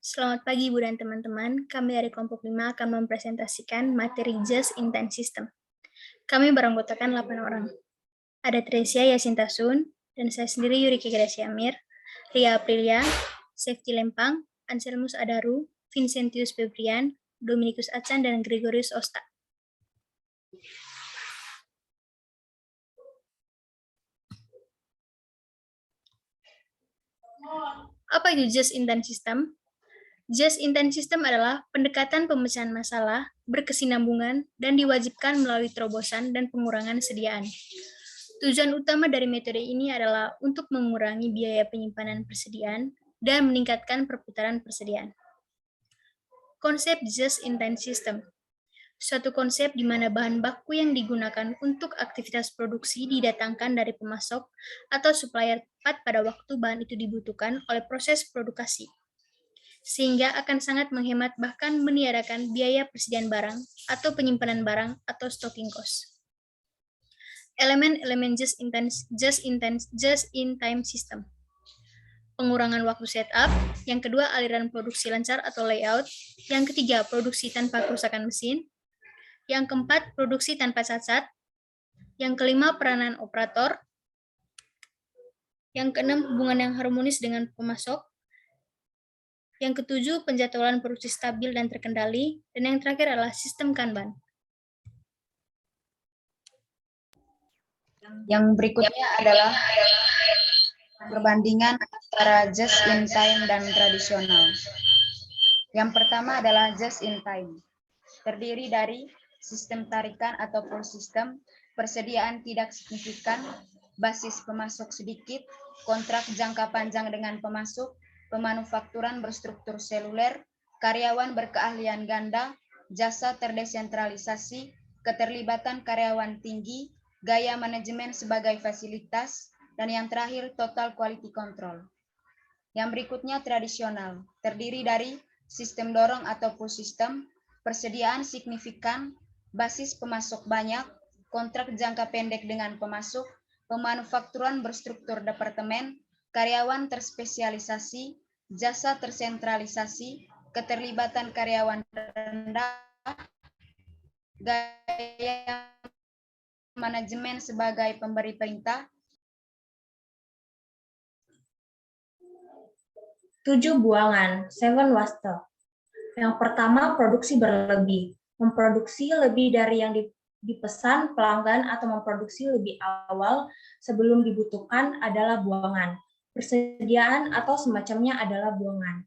Selamat pagi Ibu dan teman-teman, kami dari kelompok 5 akan mempresentasikan materi Just in Time System. Kami beranggotakan 8 orang. Ada Tresia Yasinta Sun, dan saya sendiri Yuriki Gracia Amir, Ria Aprilia, Sefti Lempang, Anselmus Adaru, Vincentius Febrian, Dominikus Acan, dan Gregorius Osta. Apa itu Just in Time System? Just in Time System adalah pendekatan pemecahan masalah, berkesinambungan, dan diwajibkan melalui terobosan dan pengurangan sediaan. Tujuan utama dari metode ini adalah untuk mengurangi biaya penyimpanan persediaan dan meningkatkan perputaran persediaan. Konsep Just in Time System. Suatu konsep di mana bahan baku yang digunakan untuk aktivitas produksi didatangkan dari pemasok atau supplier tepat pada waktu bahan itu dibutuhkan oleh proses produksi, sehingga akan sangat menghemat bahkan meniadakan biaya persediaan barang atau penyimpanan barang atau stocking cost. Elemen-elemen just in time system. Pengurangan waktu setup, yang kedua aliran produksi lancar atau layout, yang ketiga produksi tanpa kerusakan mesin, yang keempat produksi tanpa cacat, yang kelima peranan operator, yang keenam hubungan yang harmonis dengan pemasok, yang ketujuh penjadwalan produksi stabil dan terkendali, dan yang terakhir adalah sistem Kanban. Yang berikutnya adalah perbandingan antara just in time dan tradisional. Yang pertama adalah just in time. Terdiri dari sistem tarikan atau pull system, persediaan tidak signifikan, basis pemasok sedikit, kontrak jangka panjang dengan pemasok, pemanufakturan berstruktur seluler, karyawan berkeahlian ganda, jasa terdesentralisasi, keterlibatan karyawan tinggi, gaya manajemen sebagai fasilitas, dan yang terakhir total quality control. Yang berikutnya tradisional, terdiri dari sistem dorong atau pull system, persediaan signifikan, basis pemasok banyak, kontrak jangka pendek dengan pemasok, pemanufakturan berstruktur departemen, karyawan terspesialisasi, jasa tersentralisasi, keterlibatan karyawan rendah, gaya manajemen sebagai pemberi perintah. 7 buangan, 7 waste. Yang pertama, produksi berlebih. Memproduksi lebih dari yang dipesan pelanggan atau memproduksi lebih awal sebelum dibutuhkan adalah buangan. Persediaan atau semacamnya adalah buangan.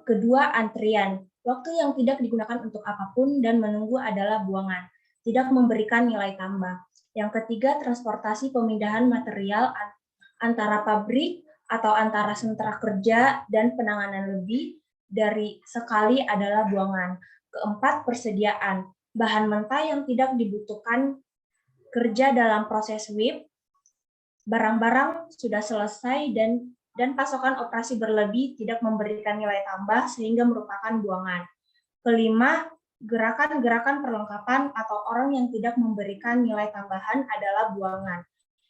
Kedua, antrian. Waktu yang tidak digunakan untuk apapun dan menunggu adalah buangan. Tidak memberikan nilai tambah. Yang ketiga, transportasi pemindahan material antara pabrik atau antara sentra kerja dan penanganan lebih dari sekali adalah buangan. Keempat, persediaan. Bahan mentah yang tidak dibutuhkan kerja dalam proses WIP, barang-barang sudah selesai dan pasokan operasi berlebih tidak memberikan nilai tambah sehingga merupakan buangan. Kelima, gerakan-gerakan perlengkapan atau orang yang tidak memberikan nilai tambahan adalah buangan.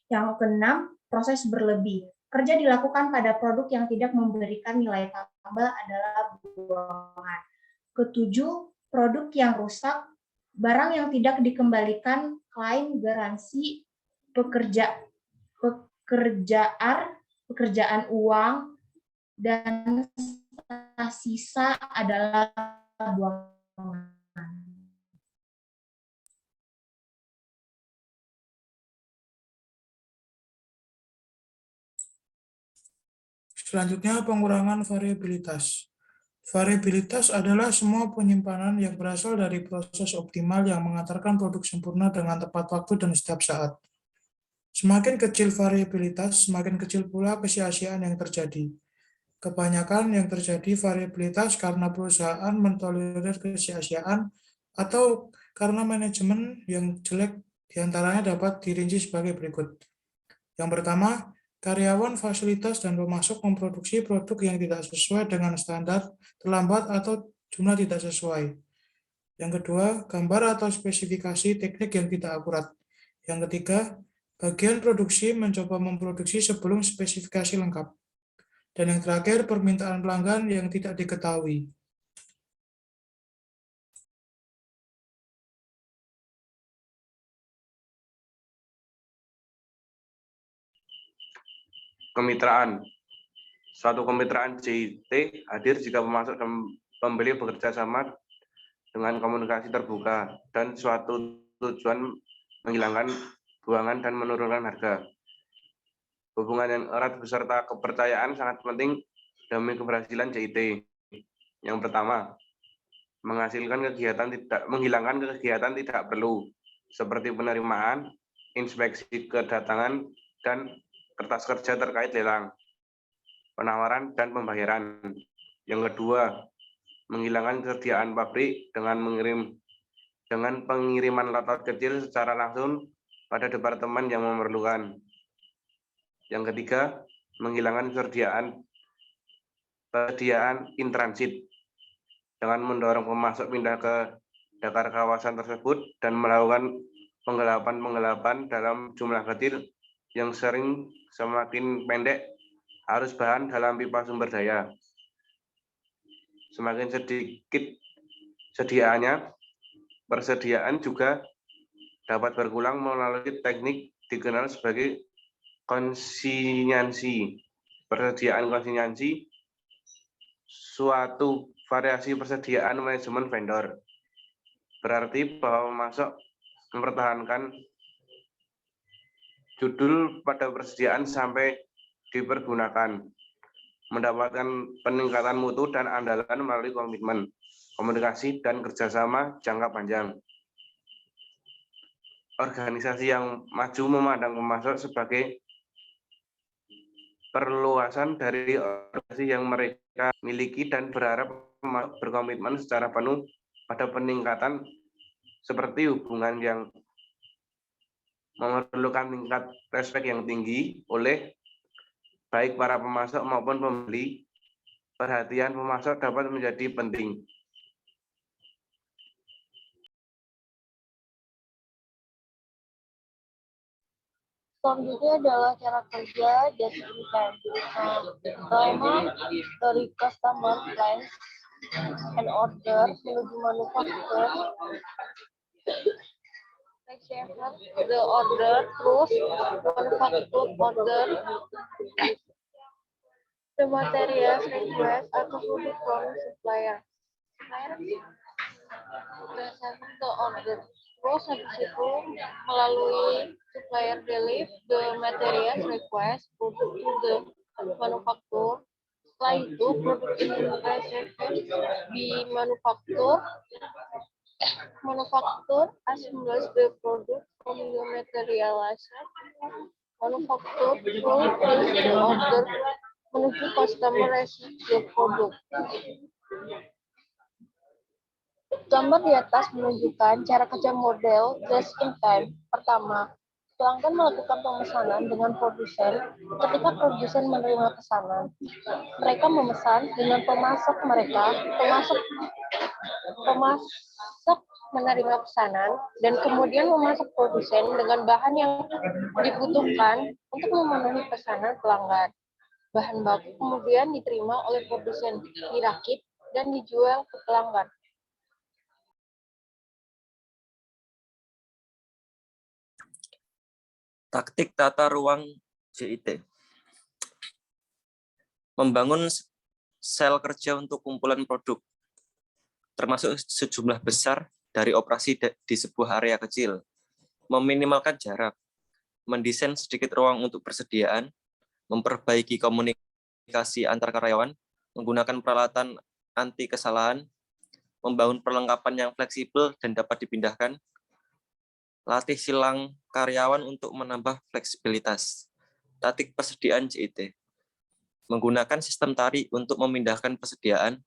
Yang keenam, proses berlebih. Kerja dilakukan pada produk yang tidak memberikan nilai tambah adalah buangan. Ketujuh, produk yang rusak, barang yang tidak dikembalikan, klaim garansi, pekerjaan uang, dan sisa adalah buangan. Selanjutnya, pengurangan variabilitas. Variabilitas adalah semua penyimpanan yang berasal dari proses optimal yang mengantarkan produk sempurna dengan tepat waktu dan setiap saat. Semakin kecil variabilitas, semakin kecil pula kesia-siaan yang terjadi. Kebanyakan yang terjadi variabilitas karena perusahaan mentolerir kesia-siaan atau karena manajemen yang jelek, diantaranya dapat dirinci sebagai berikut. Yang pertama, karyawan, fasilitas, dan pemasok memproduksi produk yang tidak sesuai dengan standar, terlambat, atau jumlah tidak sesuai. Yang kedua, gambar atau spesifikasi teknik yang tidak akurat. Yang ketiga, bagian produksi mencoba memproduksi sebelum spesifikasi lengkap. Dan yang terakhir, permintaan pelanggan yang tidak diketahui. Kemitraan. Suatu kemitraan JIT hadir jika pemasok dan pembeli bekerja sama dengan komunikasi terbuka dan suatu tujuan menghilangkan buangan dan menurunkan harga. Hubungan yang erat beserta kepercayaan sangat penting demi keberhasilan JIT. Yang pertama, menghilangkan kegiatan tidak perlu seperti penerimaan, inspeksi kedatangan, dan kertas kerja terkait lelang, penawaran, dan pembayaran. Yang kedua, menghilangkan kesediaan pabrik dengan pengiriman lot kecil secara langsung pada departemen yang memerlukan. Yang ketiga, menghilangkan persediaan in transit dengan mendorong pemasok pindah ke dakar kawasan tersebut dan melakukan penggelapan dalam jumlah kecil yang sering semakin pendek arus bahan dalam pipa sumber daya. Semakin sedikit sediaannya, persediaan juga dapat berkurang melalui teknik dikenal sebagai konsinyasi. Persediaan konsinyasi suatu variasi persediaan manajemen vendor. Berarti bahwa pemasok mempertahankan judul pada persediaan sampai dipergunakan, mendapatkan peningkatan mutu dan andalan melalui komitmen, komunikasi, dan kerjasama jangka panjang. Organisasi yang maju memandang pemasok sebagai perluasan dari organisasi yang mereka miliki dan berharap berkomitmen secara penuh pada peningkatan seperti hubungan yang memerlukan tingkat respek yang tinggi oleh baik para pemasok maupun pembeli. Perhatian pemasok dapat menjadi penting. Selanjutnya adalah cara kerja just in time. Pertama, dari customer place and order menuju manufaktur, receive the order, terus manufaktur order, the materials request atau product from supplier. Receive the order. Terus habis itu melalui supplier deliver the materials request product to the manufaktur. Setelah itu produk ini di manufaktur assembles the product from the materializer. Manufaktur produce the order menuju customer receive the product. Gambar di atas menunjukkan cara kerja model just in time. Pertama, pelanggan melakukan pemesanan dengan produsen. Ketika produsen menerima pesanan, mereka memesan dengan pemasok mereka. Pemasok menerima pesanan dan kemudian memasok produsen dengan bahan yang dibutuhkan untuk memenuhi pesanan pelanggan. Bahan baku kemudian diterima oleh produsen, dirakit dan dijual ke pelanggan. Taktik tata ruang JIT. Membangun sel kerja untuk kumpulan produk, termasuk sejumlah besar dari operasi di sebuah area kecil. Meminimalkan jarak, mendesain sedikit ruang untuk persediaan, memperbaiki komunikasi antar karyawan, menggunakan peralatan anti kesalahan, membangun perlengkapan yang fleksibel dan dapat dipindahkan, latih silang karyawan untuk menambah fleksibilitas. Taktik persediaan JIT. Menggunakan sistem tarik untuk memindahkan persediaan,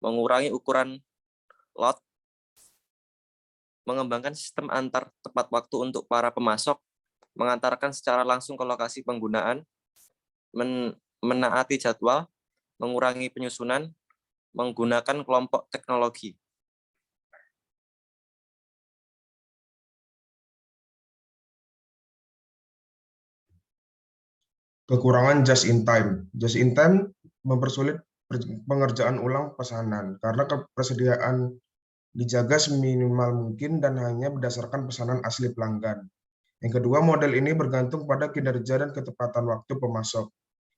mengurangi ukuran lot, mengembangkan sistem antar tepat waktu untuk para pemasok, mengantarkan secara langsung ke lokasi penggunaan, menaati jadwal, mengurangi penyusunan, menggunakan kelompok teknologi. Kekurangan just in time. Just in time mempersulit pengerjaan ulang pesanan karena ketersediaan dijaga seminimal mungkin dan hanya berdasarkan pesanan asli pelanggan. Yang kedua, model ini bergantung pada kinerja dan ketepatan waktu pemasok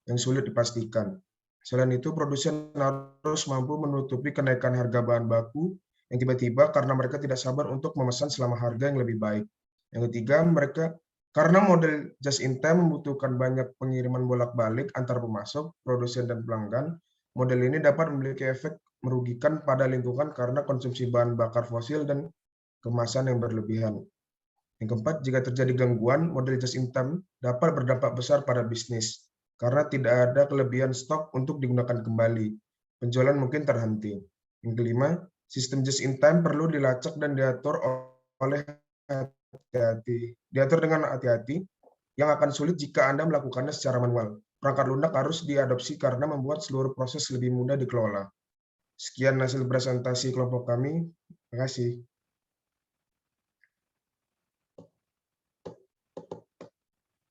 yang sulit dipastikan. Selain itu, produsen harus mampu menutupi kenaikan harga bahan baku yang tiba-tiba karena mereka tidak sabar untuk memesan selama harga yang lebih baik. Yang ketiga, karena model just-in-time membutuhkan banyak pengiriman bolak-balik antar pemasok, produsen, dan pelanggan, model ini dapat memiliki efek merugikan pada lingkungan karena konsumsi bahan bakar fosil dan kemasan yang berlebihan. Yang keempat, jika terjadi gangguan, model just-in-time dapat berdampak besar pada bisnis karena tidak ada kelebihan stok untuk digunakan kembali. Penjualan mungkin terhenti. Yang kelima, sistem just-in-time perlu dilacak dan diatur dengan hati-hati yang akan sulit jika Anda melakukannya secara manual. Perangkat lunak harus diadopsi karena membuat seluruh proses lebih mudah dikelola. Sekian hasil presentasi kelompok kami. Terima kasih.